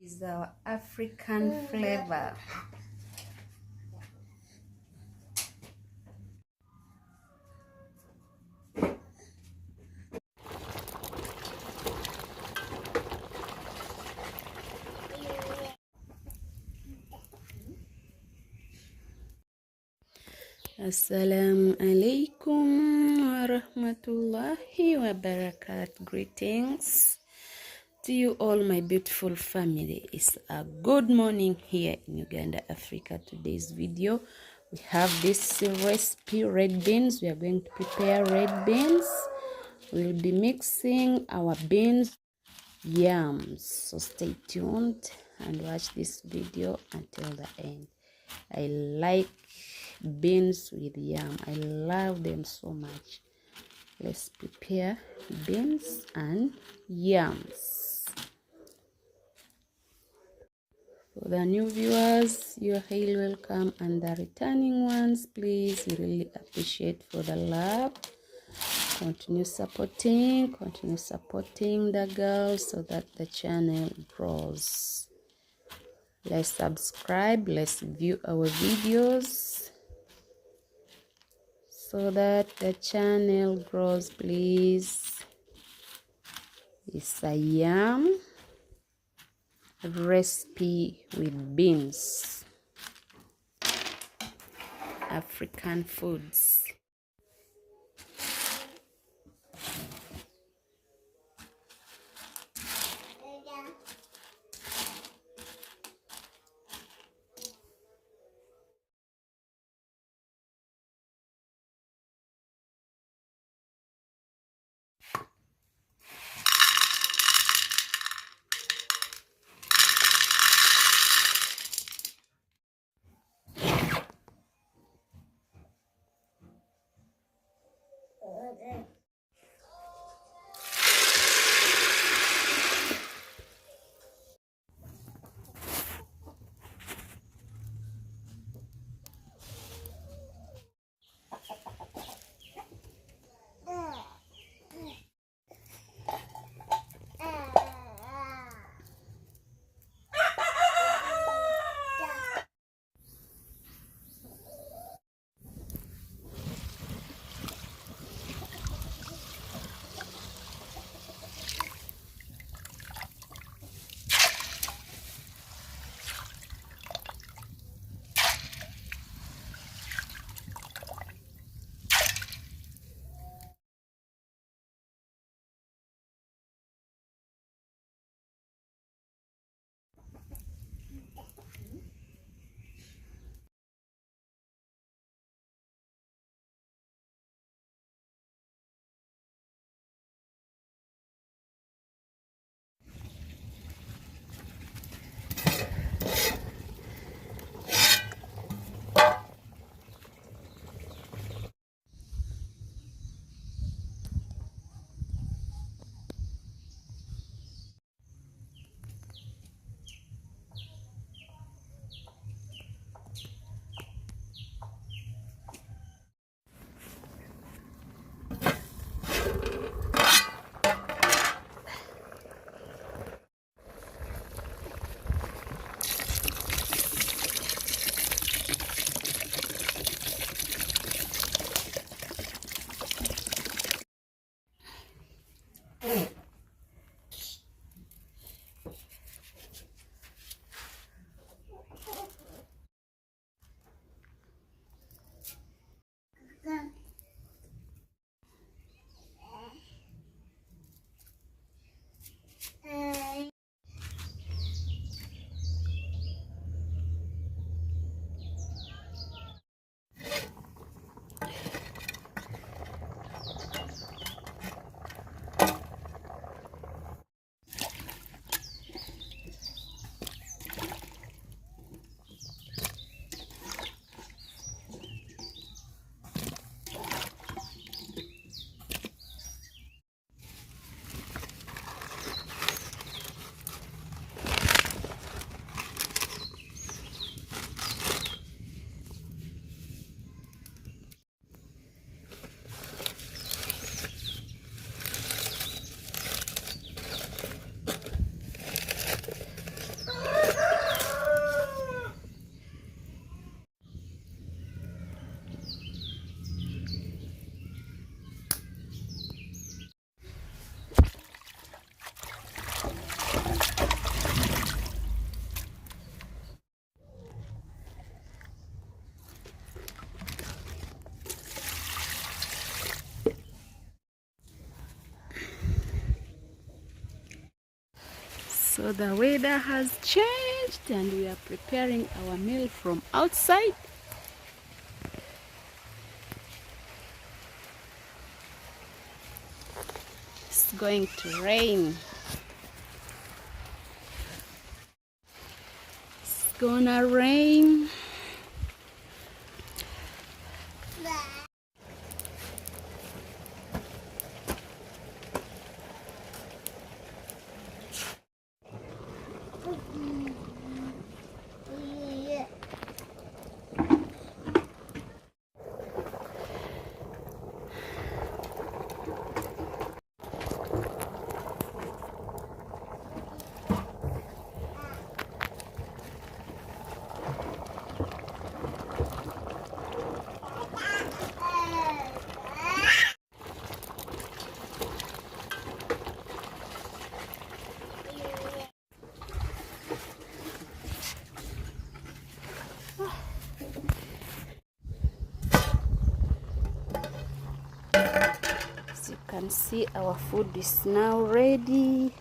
Is our African flavor. Assalamu alaikum wa rahmatullahi wa barakatuh. Greetings to you all, my beautiful family. It's a good morning here in Uganda, Africa. Today's video, we have this recipe, red beans. We are going to prepare red beans. We'll be mixing our beans, yams. So stay tuned and watch this video until the end. I like beans with yam. I love them so much. Let's prepare beans and yams. For the new viewers, you're highly welcome, and the returning ones, please, we really appreciate for the love. Continue supporting the girls so that the channel grows. Let's subscribe, let's view our videos so that the channel grows, please. It's a yam recipe with beans, African foods. So the weather has changed and we are preparing our meal from outside. It's going to rain. It's gonna rain. As you can see, our food is now ready.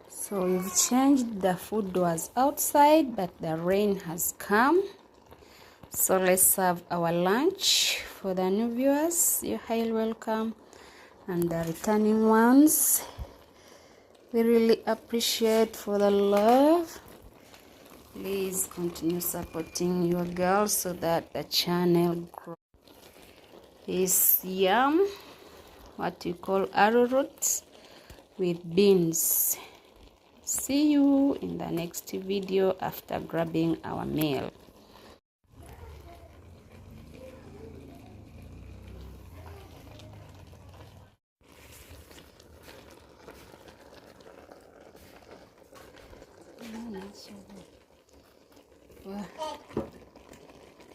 So we've changed. The food was outside, but the rain has come. So let's serve our lunch. For the new viewers, you're highly welcome, and the returning ones, we really appreciate for the love. Please continue supporting your girl so that the channel grows. This yam, what we call arrowroot with beans. See you in the next video after grabbing our meal.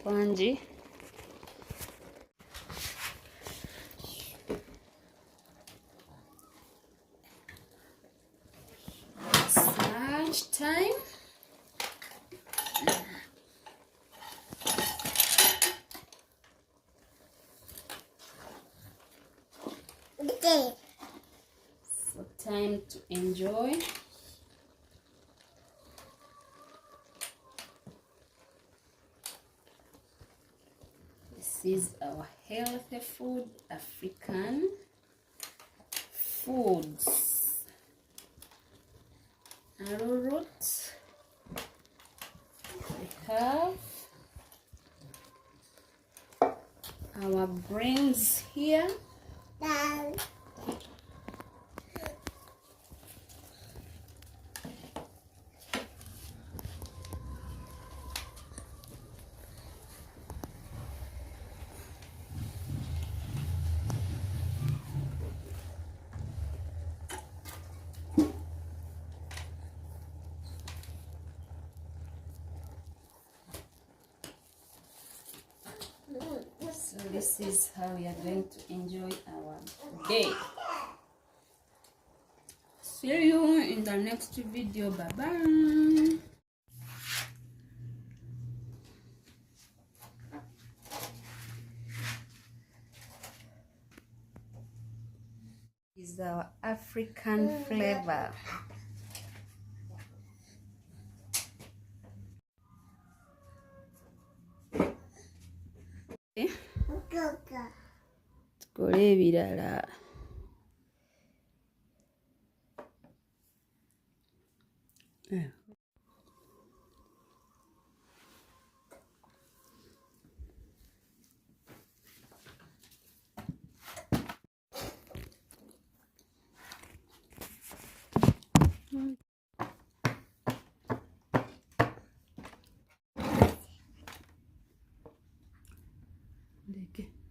Wanji. It's lunch time. So time to enjoy. This is our healthy food, African foods. Arrowroot. We have our brains here. So this is how we are going to enjoy our day. See you in the next video. Bye bye. This is our African flavor. Tukole ebirala. Ndeke.